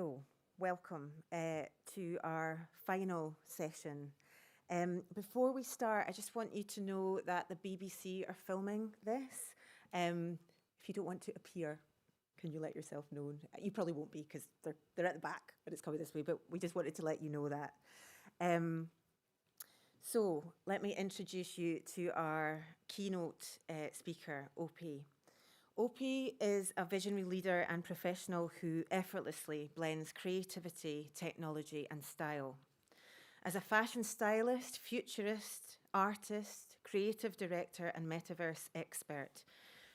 So, welcome to our final session. Before we start, I just want you to know that the BBC are filming this. If you don't want to appear, can you let yourself know? You probably won't be because they're at the back, but it's coming this way, but we just wanted to let you know that. So, let me introduce you to our keynote speaker, Opé. Opé is a visionary leader and professional who effortlessly blends creativity, technology, and style. As a fashion stylist, futurist, artist, creative director, and metaverse expert,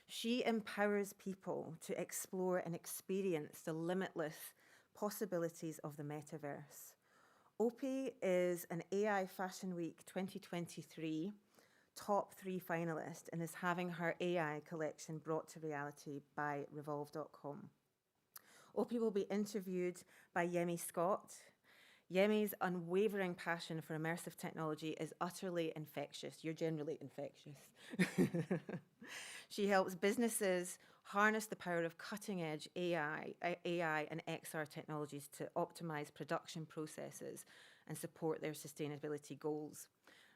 she empowers people to explore and experience the limitless possibilities of the metaverse. Opé is an AI Fashion Week 2023 top 3 finalist and is having her AI collection brought to reality by Revolve.com. Opé will be interviewed by Yemi Scott. Yemi's unwavering passion for immersive technology is utterly infectious. You're generally infectious. She helps businesses harness the power of cutting-edge AI and XR technologies to optimize production processes and support their sustainability goals.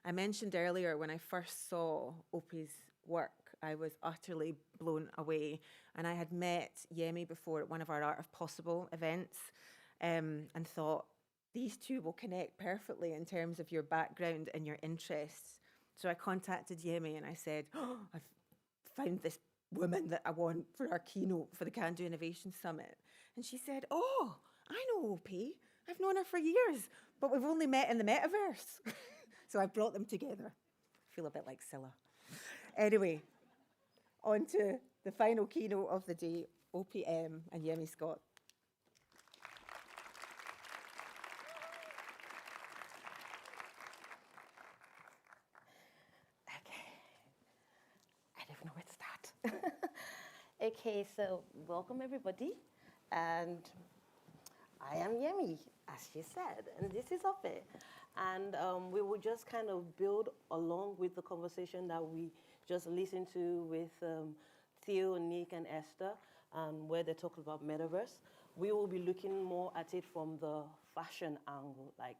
I mentioned earlier when I first saw Opé's work, I was utterly blown away. And I had met Yemi before at one of our Art of Possible events and thought, these two will connect perfectly in terms of your background and your interests. So I contacted Yemi and I said, I've found this woman that I want for our keynote for the Can Do Innovation Summit. And she said, oh, I know Opé. I've known her for years, but we've only met in the metaverse. So I brought them together. I feel a bit like Scylla. Anyway, on to the final keynote of the day, Opé M and Yemi Scott. Okay, I don't know where to start. Okay, so welcome everybody. And I am Yemi, as she said, and this is Opé. And we will just kind of build along with the conversation that we just listened to with Theo, Nick, and Esther, where they talked about metaverse. We will be looking more at it from the fashion angle, like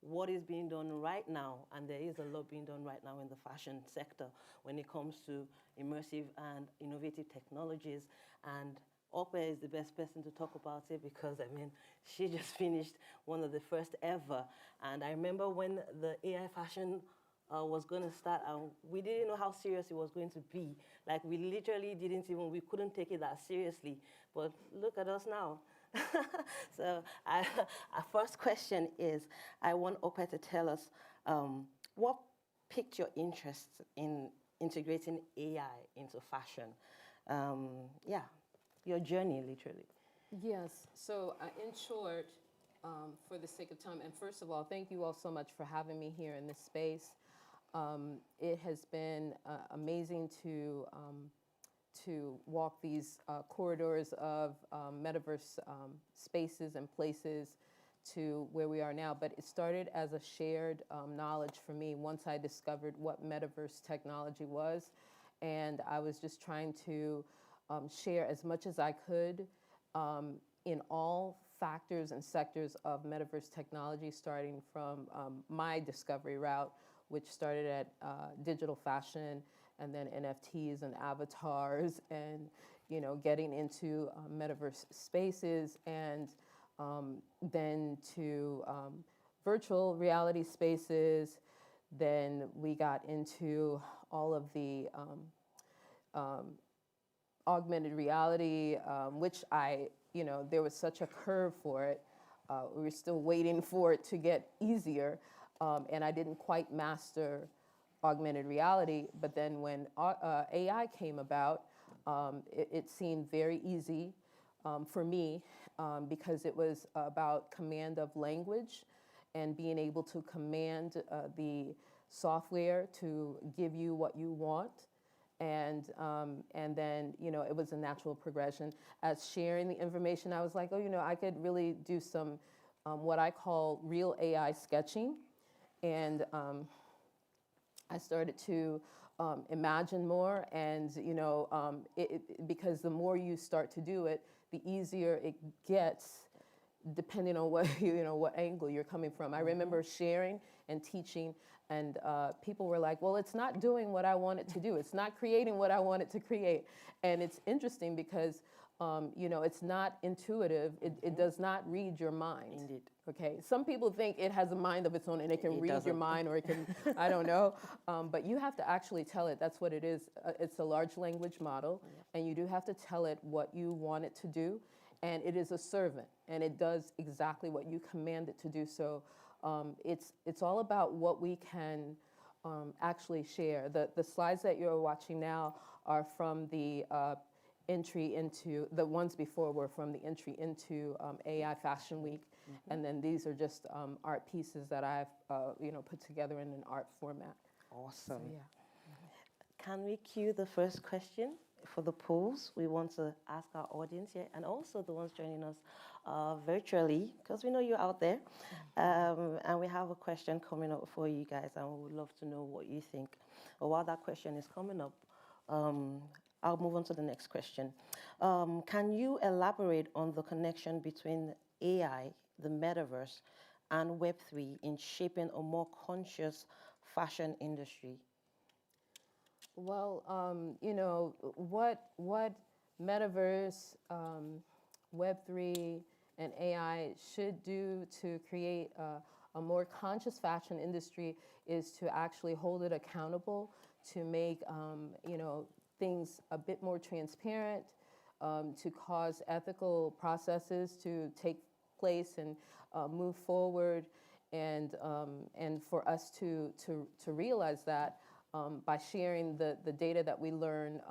what is being done right now, and there is a lot being done right now in the fashion sector when it comes to immersive and innovative technologies. And Opé is the best person to talk about it because, I mean, she just finished one of the first ever. And I remember when the AI fashion was going to start, we didn't know how serious it was going to be. Like, we literally we couldn't take it that seriously. But look at us now. So our first question is, I want Opé to tell us what piqued your interest in integrating AI into fashion? Yeah. Your journey, literally. Yes. So in short, for the sake of time, and first of all, thank you all so much for having me here in this space. It has been amazing to walk these corridors of metaverse spaces and places to where we are now. But it started as a shared knowledge for me once I discovered what metaverse technology was. And I was just trying to share as much as I could in all factors and sectors of metaverse technology, starting from my discovery route, which started at digital fashion, and then NFTs and avatars, and getting into metaverse spaces, and then to virtual reality spaces. Then we got into all of the augmented reality, which there was such a curve for it. We were still waiting for it to get easier, and I didn't quite master augmented reality. But then when AI came about, it seemed very easy for me because it was about command of language and being able to command the software to give you what you want. And then, it was a natural progression. As sharing the information, I was like, I could really do some what I call real AI sketching. And I started to imagine more, and because the more you start to do it, the easier it gets depending on what what angle you're coming from. I remember sharing and teaching, and people were like, "Well, it's not doing what I want it to do. It's not creating what I want it to create." And it's interesting because it's not intuitive. It does not read your mind. Indeed. Okay. Some people think it has a mind of its own and it can read your doesn't. mind, or it can, I don't know. But you have to actually tell it. That's what it is. It's a large language model, and you do have to tell it what you want it to do. And it is a servant, and it does exactly what you command it to do. So it's all about what we can actually share. The slides that you're watching now are from the entry into, the ones before were from the entry into AI Fashion Week. And then these are just art pieces that I've put together in an art format. Awesome. So, yeah. Can we cue the first question for the polls? We want to ask our audience here, and also the ones joining us virtually, because we know you're out there. And we have a question coming up for you guys, and we would love to know what you think. But while that question is coming up, I'll move on to the next question. Can you elaborate on the connection between AI, the metaverse, and Web3 in shaping a more conscious fashion industry? Well, what metaverse, Web3, and AI should do to create a more conscious fashion industry is to actually hold it accountable, to make things a bit more transparent, to cause ethical processes to take place and move forward, and for us to realize that. By sharing the data that we learn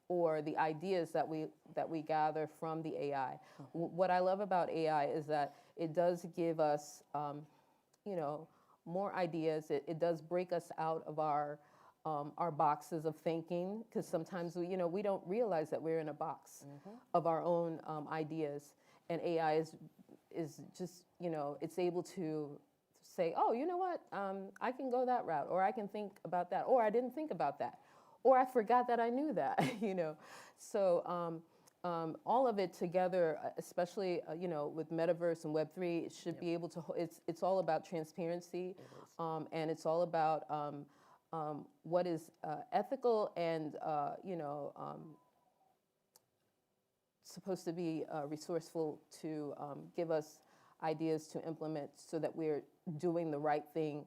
or the ideas that we gather from the AI. What I love about AI is that it does give us, more ideas. It does break us out of our boxes of thinking, because sometimes we don't realize that we're in a box of our own ideas, and AI is just it's able to say, oh, you know what, I can go that route, or I can think about that, or I didn't think about that, or I forgot that I knew that, So all of it together, especially, with Metaverse and Web3, it should be able to, it's all about transparency, and it's all about what is ethical and, supposed to be resourceful to give us ideas to implement so that we're doing the right thing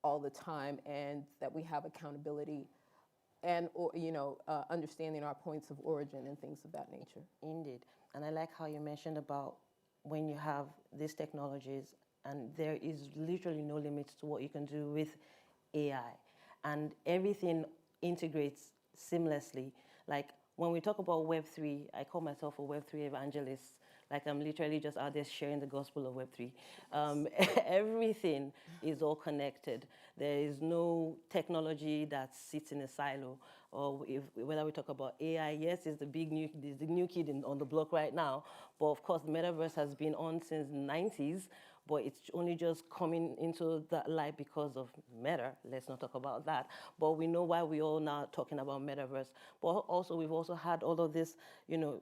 all the time, and that we have accountability and understanding our points of origin and things of that nature. Indeed. And I like how you mentioned about when you have these technologies, and there is literally no limits to what you can do with AI, and everything integrates seamlessly. Like when we talk about Web3, I call myself a Web3 evangelist. Like I'm literally just out there sharing the gospel of Web3. Everything is all connected. There is no technology that sits in a silo. Or whether we talk about AI, yes, it's the new kid on the block right now. But of course, the metaverse has been on since the 90s. But it's only just coming into that light because of Meta. Let's not talk about that. But we know why we're all now talking about metaverse. But also, we've also had all of these,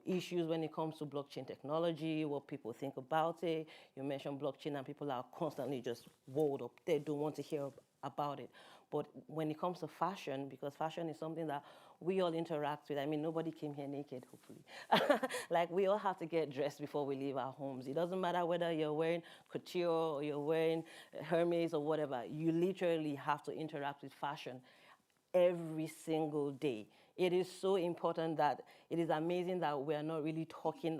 issues when it comes to blockchain technology, what people think about it. You mentioned blockchain, and people are constantly just walled up. They don't want to hear about it. But when it comes to fashion, because fashion is something that we all interact with. I mean, nobody came here naked, hopefully. Like, we all have to get dressed before we leave our homes. It doesn't matter whether you're wearing couture or you're wearing Hermes or whatever. You literally have to interact with fashion every single day. It is so important that it is amazing that we are not really talking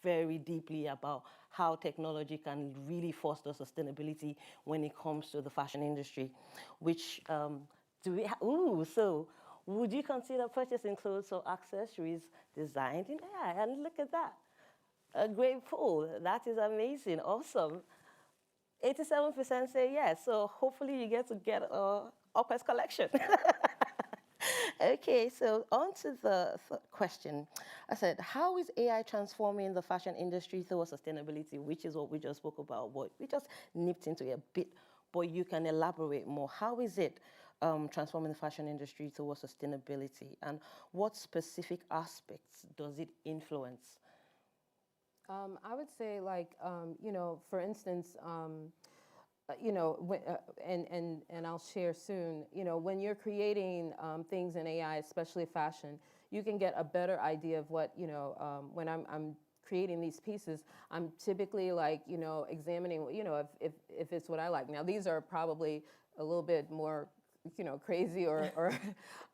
very deeply about how technology can really foster sustainability when it comes to the fashion industry, which so would you consider purchasing clothes or accessories designed in AI? And look at that, a great poll. That is amazing, awesome. 87% say yes, so hopefully you get Opé's collection. Okay, so on to the question. I said, how is AI transforming the fashion industry towards sustainability, which is what we just spoke about, what we just nipped into a bit, but you can elaborate more. How is it transforming the fashion industry towards sustainability, and what specific aspects does it influence? I would say, like, for instance, and I'll share soon, when you're creating things in AI, especially fashion, you can get a better idea of what, when I'm creating these pieces, I'm typically like, examining, if it's what I like. Now, these are probably a little bit more, crazy or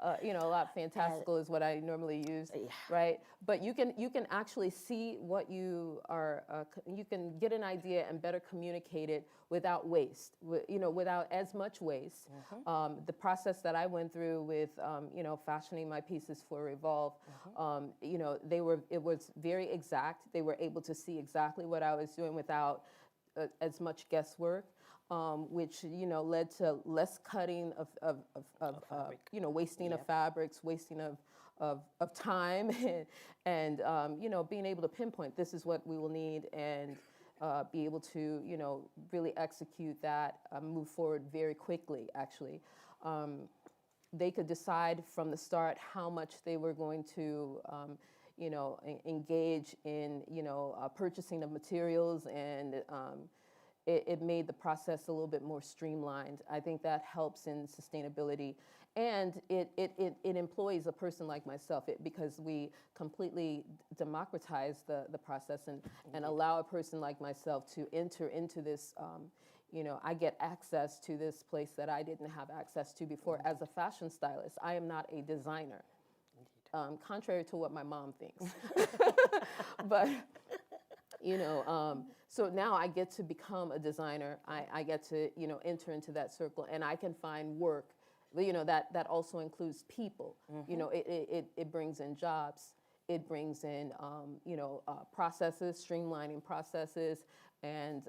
a lot fantastical is what I normally use, right? But you can actually see what you are, you can get an idea and better communicate it without waste, without as much waste. The process that I went through with, fashioning my pieces for Revolve, it was very exact. They were able to see exactly what I was doing without as much guesswork. Which led to less cutting of wasting of fabrics, wasting of time, and being able to pinpoint this is what we will need, and be able to really execute that, move forward very quickly. Actually, they could decide from the start how much they were going to engage in purchasing of materials, and it made the process a little bit more streamlined. I think that helps in sustainability, and it employs a person like myself, because we completely democratize the process and allow a person like myself to enter into this. I get access to this place that I didn't have access to before as a fashion stylist. I am not a designer, contrary to what my mom thinks, but. So now I get to become a designer. I get to, enter into that circle, and I can find work, that also includes people. It brings in jobs. It brings in, processes, streamlining processes, and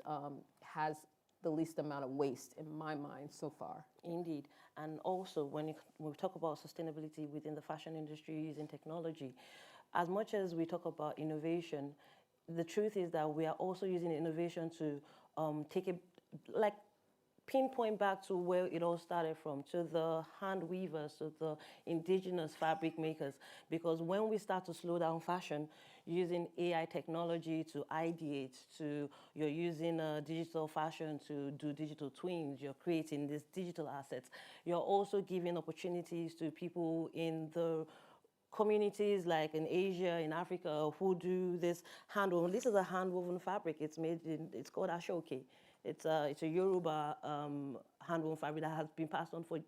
has the least amount of waste in my mind so far. Indeed. And also, when we talk about sustainability within the fashion industry using technology, as much as we talk about innovation, the truth is that we are also using innovation to take it, like, pinpoint back to where it all started from, to the hand weavers, to the indigenous fabric makers. Because when we start to slow down fashion using AI technology to ideate, you're using digital fashion to do digital twins, you're creating these digital assets, you're also giving opportunities to people in the communities like in Asia, in Africa, who do this handwoven. This is a handwoven fabric. It's called ashoke. It's a Yoruba handwoven fabric that has been passed on for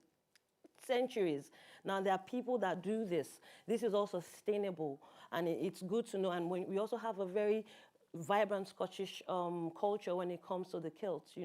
centuries. Now, there are people that do this. This is all sustainable, and it's good to know. And we also have a very vibrant Scottish culture when it comes to the kilts.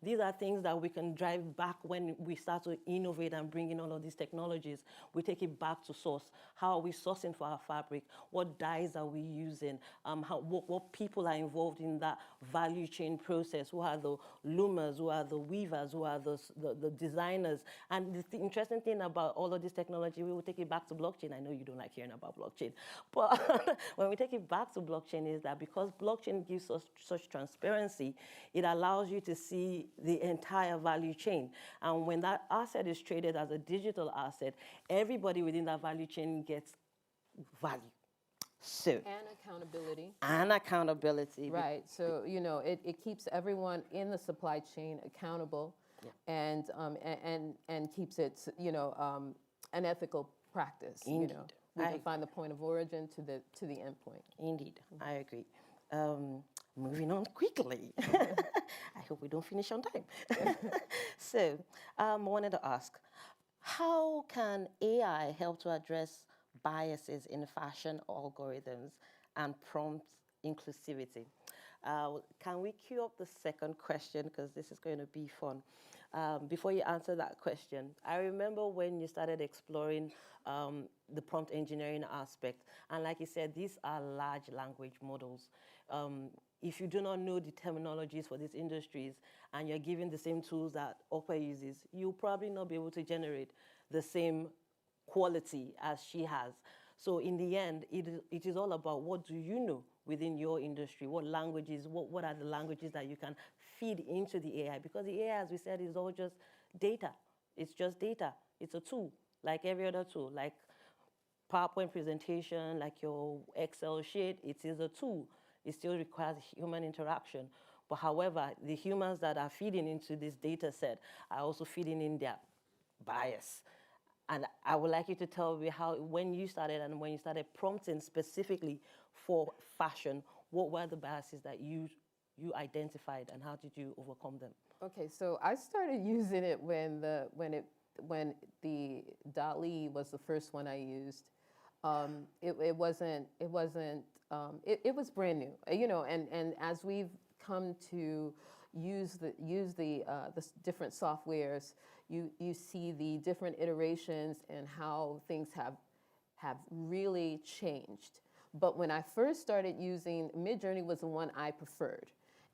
These are things that we can drive back when we start to innovate and bring in all of these technologies. We take it back to source. How are we sourcing for our fabric? What dyes are we using? What people are involved in that value chain process? Who are the loomers? Who are the weavers? Who are the designers? And the interesting thing about all of this technology, we will take it back to blockchain. I know you don't like hearing about blockchain, but when we take it back to blockchain, is that because blockchain gives us such transparency, it allows you to see the entire value chain. And when that asset is traded as a digital asset, everybody within that value chain gets value. So, and accountability. Right. So, it keeps everyone in the supply chain accountable, and keeps it, an ethical practice. Indeed. We can find the point of origin to the end point. Indeed, I agree. Moving on quickly. I hope we don't finish on time. So, I wanted to ask, how can AI help to address biases in fashion algorithms and prompt inclusivity? Can we queue up the second question, because this is going to be fun. Before you answer that question, I remember when you started exploring the prompt engineering aspect, and like you said, these are large language models. If you do not know the terminologies for these industries and you're given the same tools that Opé uses, you'll probably not be able to generate the same quality as she has. So in the end, it is all about what do you know within your industry, what languages, what are the languages that you can feed into the AI, because the AI, as we said, is all just data. It's just data. It's a tool, like every other tool, like PowerPoint presentation, like your Excel sheet. It is a tool. It still requires human interaction. But however, the humans that are feeding into this data set are also feeding in their bias. And I would like you to tell me how, when you started and when you started prompting specifically for fashion, what were the biases that you identified and how did you overcome them? Okay, so I started using it when the DALL-E was the first one I used. It was brand new, and as we've come to use the different softwares, you see the different iterations and how things have really changed. But when I first started using Midjourney was the one I preferred.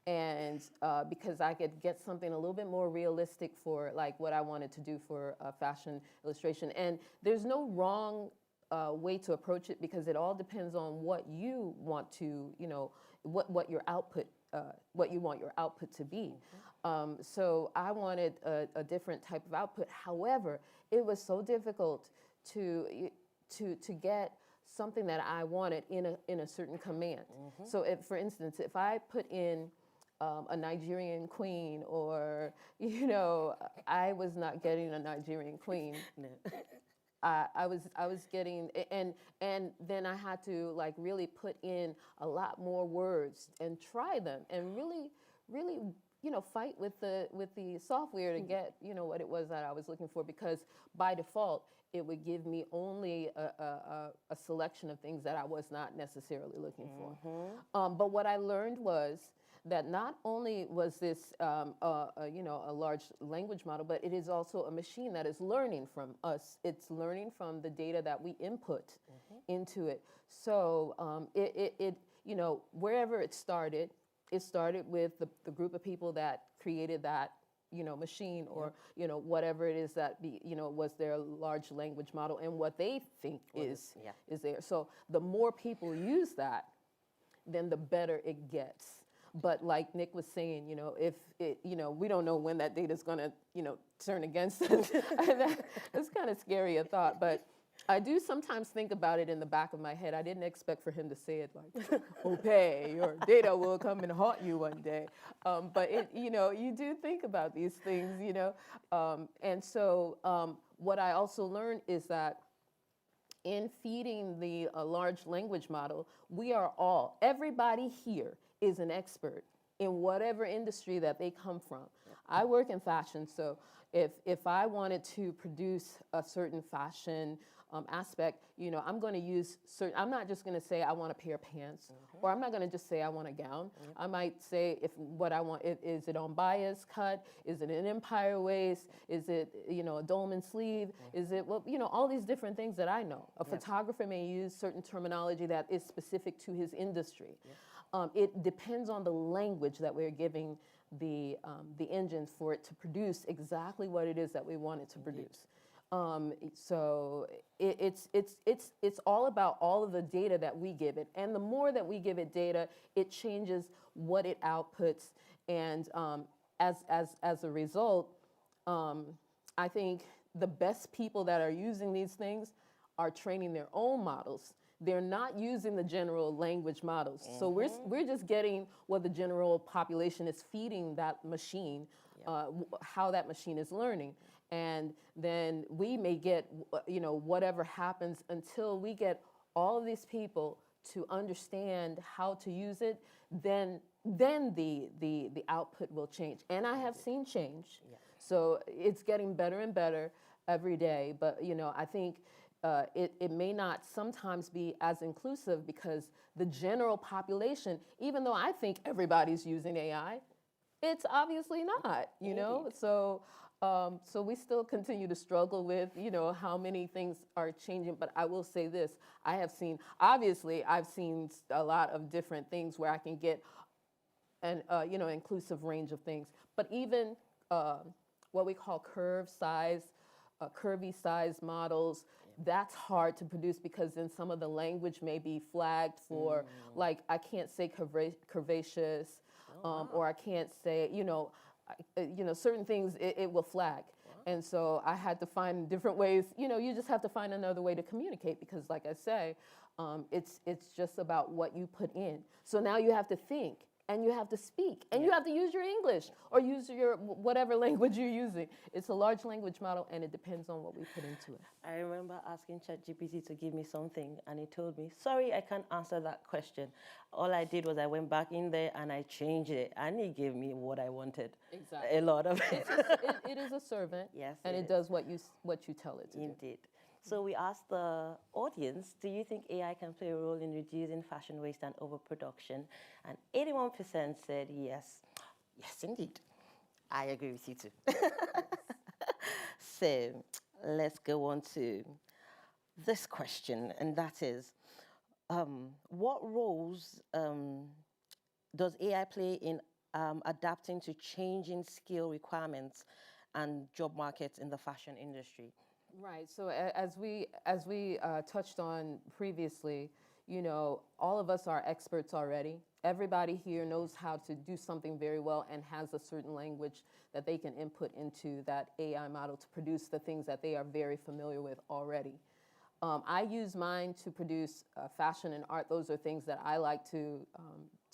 And because I could get something a little bit more realistic for like what I wanted to do for fashion illustration. And there's no wrong way to approach it because it all depends on what you want to, what your output, what you want your output to be. So I wanted a different type of output. However, it was so difficult to get something that I wanted in a certain command. So if, for instance, if I put in a Nigerian queen, or I was not getting a Nigerian queen. I was getting, and then I had to like really put in a lot more words and try them and really fight with the software to get what it was that I was looking for, because by default it would give me only a selection of things that I was not necessarily looking for. But what I learned was that not only was this a large language model, but it is also a machine that is learning from us. It's learning from the data that we input into it. So it wherever it started with the group of people that created that machine, or whatever it is that was their large language model, and what they think is there. So the more people use that, then the better it gets. But like Nick was saying, if it, we don't know when that data is going to, turn against us. That's kind of scary a thought, but I do sometimes think about it in the back of my head. I didn't expect for him to say it like, Opé, your data will come and haunt you one day. But it, you do think about these things, and so what I also learned is that in feeding the large language model, everybody here is an expert in whatever industry that they come from. I work in fashion, so if I wanted to produce a certain fashion aspect, I'm going to use I'm not just going to say I want a pair of pants, or I'm not going to just say I want a gown. I might say if what I want, is it on bias cut? Is it an empire waist? Is it, a dolman sleeve? Is it, all these different things that I know. A photographer may use certain terminology that is specific to his industry. It depends on the language that we're giving the engines for it to produce exactly what it is that we want it to produce. So it's all about all of the data that we give it, and the more that we give it data, it changes what it outputs, and as a result, I think the best people that are using these things are training their own models. They're not using the general language models. So we're just getting what the general population is feeding that machine, how that machine is learning. And then we may get, whatever happens until we get all of these people to understand how to use it, then the output will change. And I have seen change. So it's getting better and better every day. But, I think it may not sometimes be as inclusive, because the general population, even though I think everybody's using AI, it's obviously not, So so we still continue to struggle with, how many things are changing. But I will say this, I've seen a lot of different things where I can get an, inclusive range of things. But even what we call curvy size models, that's hard to produce, because then some of the language may be flagged for, like, I can't say curvaceous, or I can't say, certain things it will flag. And so I had to find different ways, you just have to find another way to communicate, because like I say, It's just about what you put in. So now you have to think, and you have to speak, and you have to use your English or use your whatever language you're using. It's a large language model, and it depends on what we put into it. I remember asking ChatGPT to give me something, and it told me, sorry, I can't answer that question. All I did was I went back in there and I changed it, and it gave me what I wanted. Exactly. A lot of it. It is a servant, Yes, and it it does what you tell it to do. Indeed. So we asked the audience, do you think AI can play a role in reducing fashion waste and overproduction? And 81% said yes. Yes, indeed. I agree with you too. So let's go on to this question, and that is, what roles does AI play in adapting to changing skill requirements and job markets in the fashion industry? Right. So as we touched on previously, all of us are experts already. Everybody here knows how to do something very well and has a certain language that they can input into that AI model to produce the things that they are very familiar with already. I use mine to produce fashion and art. Those are things that I like to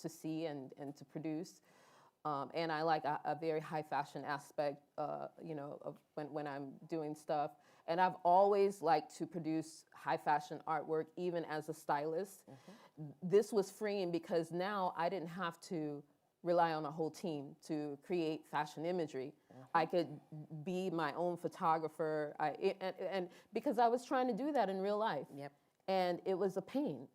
see and to produce. And I like a very high fashion aspect, of when I'm doing stuff. And I've always liked to produce high fashion artwork, even as a stylist. This was freeing because now I didn't have to rely on a whole team to create fashion imagery. I could be my own photographer, and because I was trying to do that in real life. Yep. And it was a pain,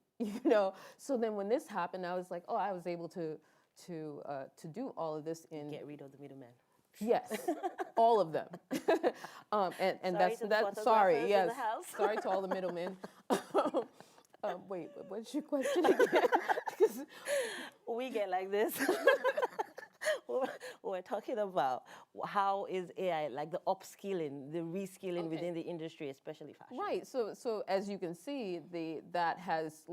So then when this happened, I was like, oh, I was able to do all of this in. Get rid of the middleman. Yes, all of them. And that's sorry. Yes, sorry to all the middlemen. Wait, what's your question again? We get like this. We're talking about how is AI, like the upskilling, the reskilling within the industry, especially fashion. Right. So as you can see, that has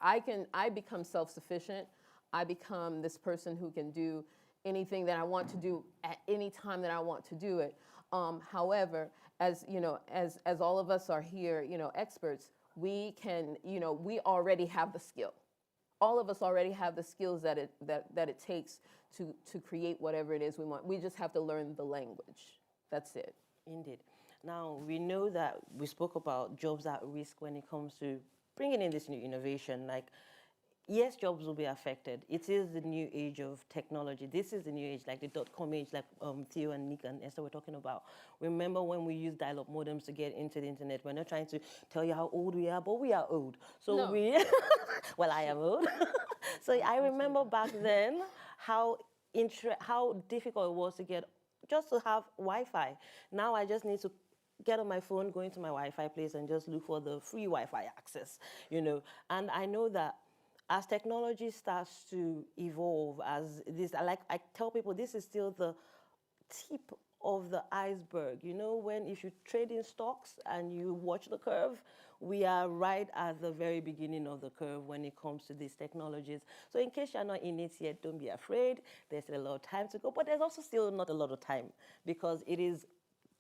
I become self-sufficient. I become this person who can do anything that I want to do at any time that I want to do it. However, as as all of us are here, experts, we can, we already have the skill. All of us already have the skills that it takes to create whatever it is we want. We just have to learn the language. That's it. Indeed. Now, we know that we spoke about jobs at risk when it comes to bringing in this new innovation. Like, yes, jobs will be affected. It is the new age of technology. This is the new age, like the .com age, like Theo and Nick and Esther were talking about. Remember when we used dial-up modems to get into the internet? We're not trying to tell you how old we are, but we are old. So no. Well, I am old. So I remember back then how difficult it was to get, just to have Wi-Fi. Now I just need to get on my phone, go into my Wi-Fi place and just look for the free Wi-Fi access, And I know that as technology starts to evolve, as this, I tell people, this is still the tip of the iceberg. When if you trade in stocks and you watch the curve, we are right at the very beginning of the curve when it comes to these technologies. So in case you're not in it yet, don't be afraid. There's still a lot of time to go, but there's also still not a lot of time because it is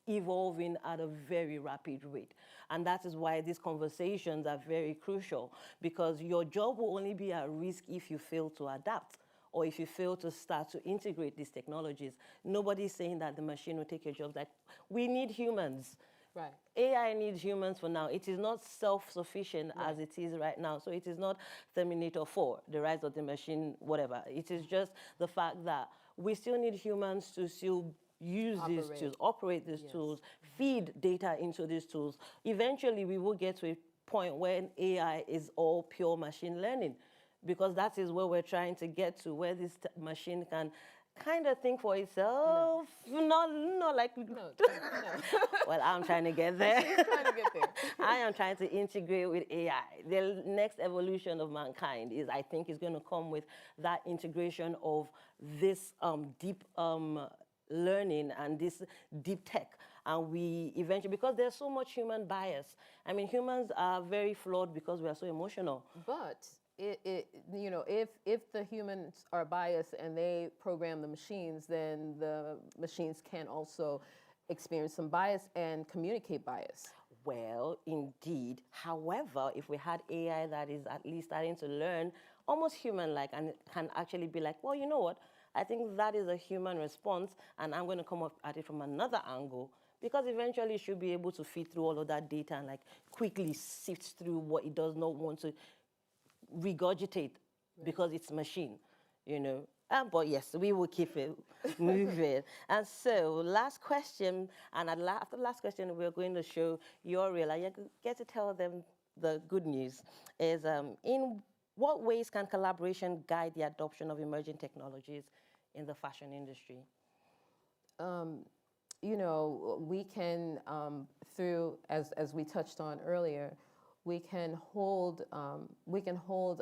evolving at a very rapid rate. And that is why these conversations are very crucial, because your job will only be at risk if you fail to adapt or if you fail to start to integrate these technologies. Nobody's saying that the machine will take your jobs. Like, we need humans. Right. AI needs humans for now. It is not self-sufficient as it is right now. So it is not Terminator 4, the rise of the machine, whatever. It is just the fact that we still need humans to still use these tools, operate these tools, feed data into these tools. Eventually, we will get to a point when AI is all pure machine learning, because that is where we're trying to get to, where this machine can kind of think for itself. Not like... No. Well, I'm trying to get there. She's trying to get there. I am trying to integrate with AI. The next evolution of mankind is, I think, is going to come with that integration of this deep learning and this deep tech. And we eventually, because there's so much human bias. I mean, humans are very flawed because we are so emotional. But if the humans are biased and they program the machines, then the machines can also experience some bias and communicate bias. Well, indeed. However, if we had AI that is at least starting to learn almost human-like and can actually be like, well, you know what? I think that is a human response, and I'm going to come up at it from another angle, because eventually it should be able to feed through all of that data and like quickly sift through what it does not want to regurgitate because it's machine, you know. But yes, we will keep it moving. And so, last question, and after the last question, we're going to show your reel, and you get to tell them the good news, is in what ways can collaboration guide the adoption of emerging technologies in the fashion industry? You know, we can, through, as we touched on earlier, we can hold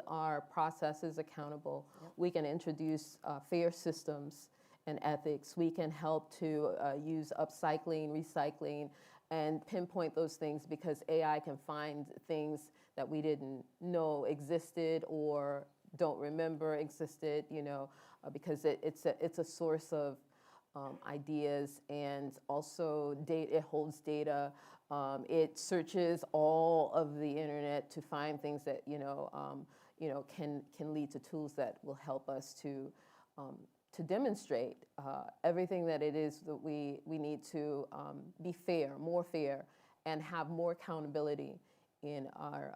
our processes accountable. Yep. We can introduce fair systems and ethics. We can help to use upcycling, recycling, and pinpoint those things, because AI can find things that we didn't know existed or don't remember existed, you know, because it's a source of ideas, and also it holds data. It searches all of the internet to find things that can lead to tools that will help us to demonstrate everything that it is that we need to be fair, more fair, and have more accountability in our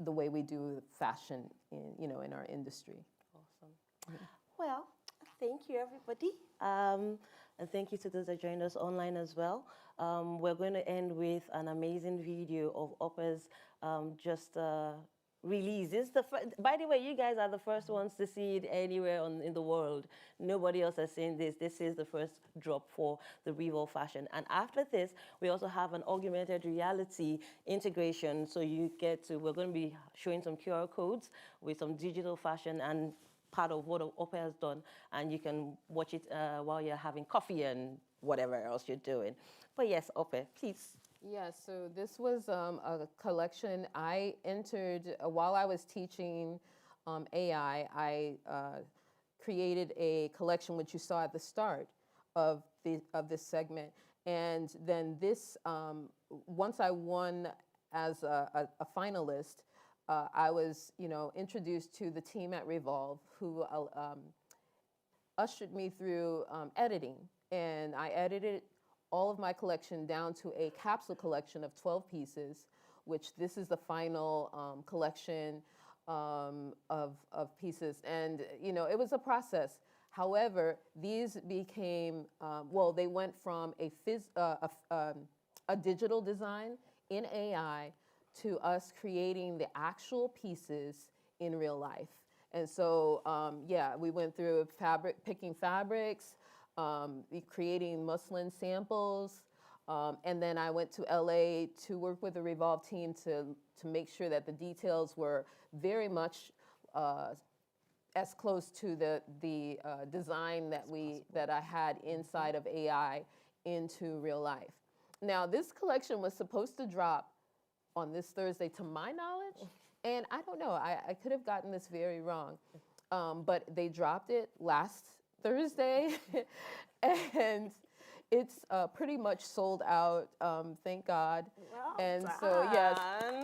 the way we do fashion in our industry. Awesome. Mm-hmm. Well, thank you, everybody. And thank you to those that joined us online as well. We're going to end with an amazing video of Opé's release. By the way, you guys are the first ones to see it anywhere in the world. Nobody else has seen this. This is the first drop for the Revolve Fashion. And after this, we also have an augmented reality integration. So we're going to be showing some QR codes with some digital fashion and part of what Opé has done, and you can watch it while you're having coffee and whatever else you're doing. But yes, Opé, please. Yeah, so this was a collection I entered while I was teaching AI. I created a collection which you saw at the start of this segment, and then this once I won as a finalist. I was, introduced to the team at Revolve, who ushered me through editing, and I edited all of my collection down to a capsule collection of 12 pieces, which this is the final collection of pieces, and it was a process. However, these became they went from a digital design in AI to us creating the actual pieces in real life. And so, we went through picking fabrics, creating muslin samples, and then I went to LA to work with the Revolve team to make sure that the details were very much as close to the design that I had inside of AI into real life. Now, this collection was supposed to drop on this Thursday, to my knowledge, and I don't know, I could have gotten this very wrong, but they dropped it last Thursday, and it's pretty much sold out, thank God. Well and done. So yes,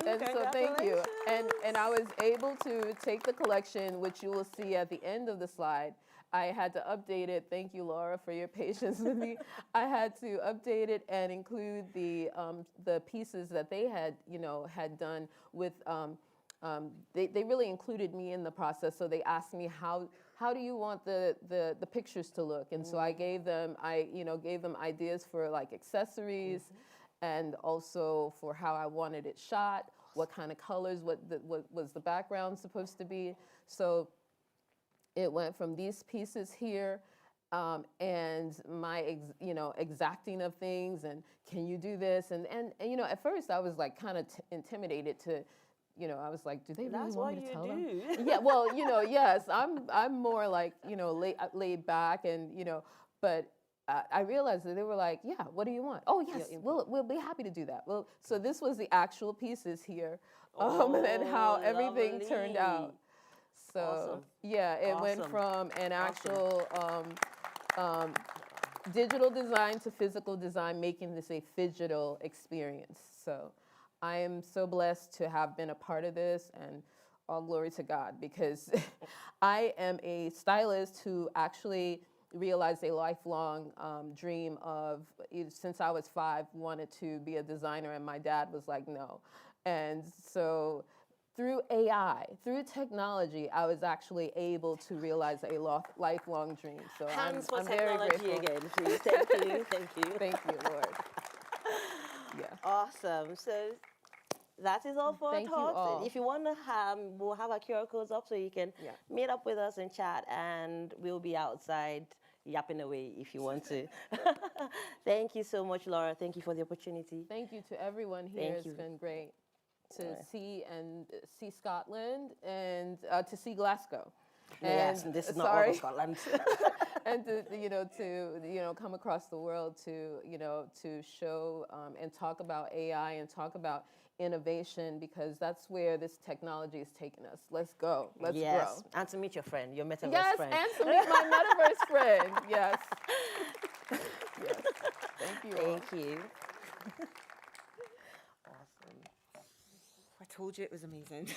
and so thank you. And I was able to take the collection, which you will see at the end of the slide. I had to update it. Thank you, Laura, for your patience with me. I had to update it and include the pieces that they had done with. They really included me in the process. So they asked me how do you want the pictures to look, and so I gave them ideas for like accessories, and also for how I wanted it shot, what kind of colors, what was the background supposed to be. So it went from these pieces here, and my exacting of things, and can you do this, and at first I was like kind of intimidated to, I was like, do they really want me to tell them? Yeah, well, yes, I'm more like laid back, and but I realized that they were like, yeah, what do you want? Oh yes, we'll be happy to do that. Well, so this was the actual pieces here, and how everything turned out. So awesome. yeah, it went from an actual digital design to physical design, making this a phygital experience. So I am so blessed to have been a part of this, and all glory to God, because I am a stylist who actually realized a lifelong dream of, since I was 5, wanted to be a designer, and my dad was like, no. And so through AI, through technology, I was actually able to realize a lifelong dream. So Hands for I'm very technology grateful. again, please. Thank you, thank you. Thank you, Lord. Yeah. Awesome. So that is all for Thank you our talks. all. If you want to we'll have our QR codes up so you can meet up with us and chat, and we'll be outside yapping away if you want to. Thank you so much, Laura. Thank you for the opportunity. Thank you to everyone here. Thank It's you. been great to see Scotland and to see Glasgow. Yes, And, this is not all of Scotland. and to come across the world to show and talk about AI and talk about innovation, because that's where this technology is taking us. Let's go. Let's grow. And to meet your friend, your metaverse Yes, friend. and to meet my metaverse friend. Yes. Yes. Thank you all. Thank you. I told you it was amazing.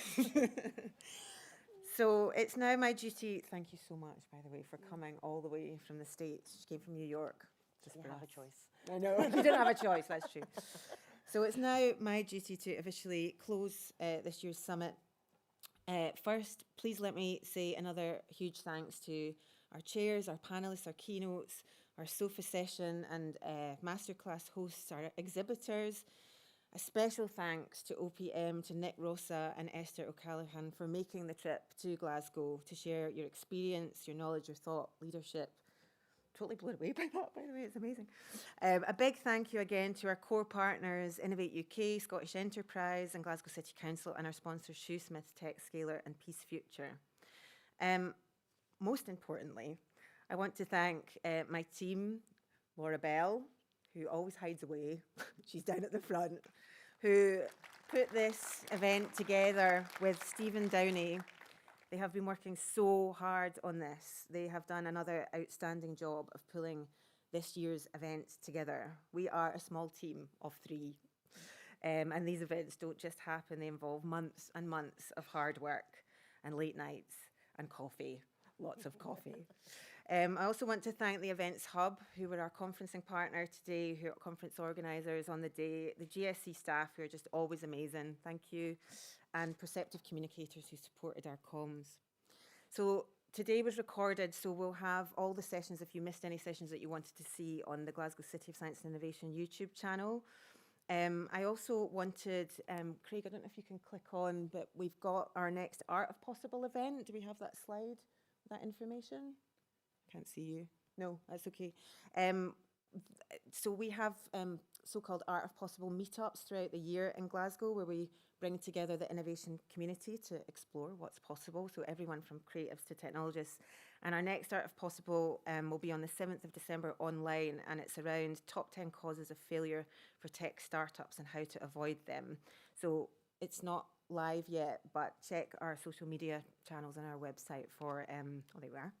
So it's now my duty, thank you so much, by the way, for coming all the way from the States. She came from New York. Just didn't have a choice. I know, you didn't have a choice, that's true. So it's now my duty to officially close this year's summit. First, please let me say another huge thanks to our chairs, our panelists, our keynotes, our sofa session and masterclass hosts, our exhibitors. A special thanks to Opé M, to Nick Rossa and Esther O'Callaghan for making the trip to Glasgow to share your experience, your knowledge, your thought, leadership. Totally blown away by that, by the way, it's amazing. A big thank you again to our core partners, Innovate UK, Scottish Enterprise and Glasgow City Council, and our sponsors, Shoesmiths, TechScaler and Peace Future. Most importantly, I want to thank my team, Laura Bell, who always hides away, she's down at the front, who put this event together with Stephen Downey. They have been working so hard on this. They have done another outstanding job of pulling this year's event together. We are a small team of 3, and these events don't just happen, they involve months and months of hard work and late nights and coffee, lots of coffee. I also want to thank the Events Hub, who were our conferencing partner today, who are conference organisers on the day, the GSC staff, who are just always amazing, thank you, and Perceptive Communicators, who supported our comms. So today was recorded, so we'll have all the sessions, if you missed any sessions that you wanted to see, on the Glasgow City of Science and Innovation YouTube channel. I also wanted, Craig, I don't know if you can click on, but we've got our next Art of Possible event. Do we have that slide, that information? Can't see you. No, that's okay. So we have so-called Art of Possible meetups throughout the year in Glasgow, where we bring together the innovation community to explore what's possible, so everyone from creatives to technologists. And our next Art of Possible will be on the 7th of December online, and it's around top 10 causes of failure for tech startups and how to avoid them. So it's not live yet, but check our social media channels and our website for, oh, there we are,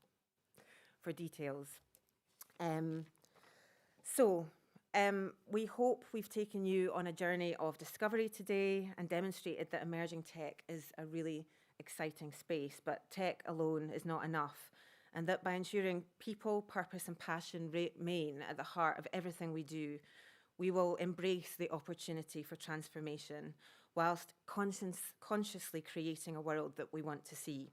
for details. We hope we've taken you on a journey of discovery today and demonstrated that emerging tech is a really exciting space, but tech alone is not enough, and that by ensuring people, purpose and passion remain at the heart of everything we do, we will embrace the opportunity for transformation whilst consciously creating a world that we want to see.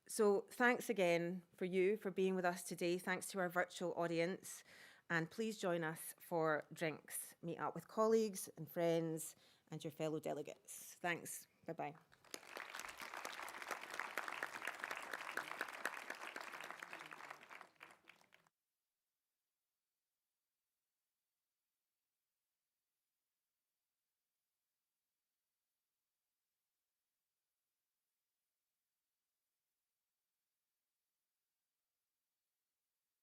So thanks again for being with us today. Thanks to our virtual audience. And please join us for drinks. Meet up with colleagues and friends and your fellow delegates. Thanks. Bye-bye.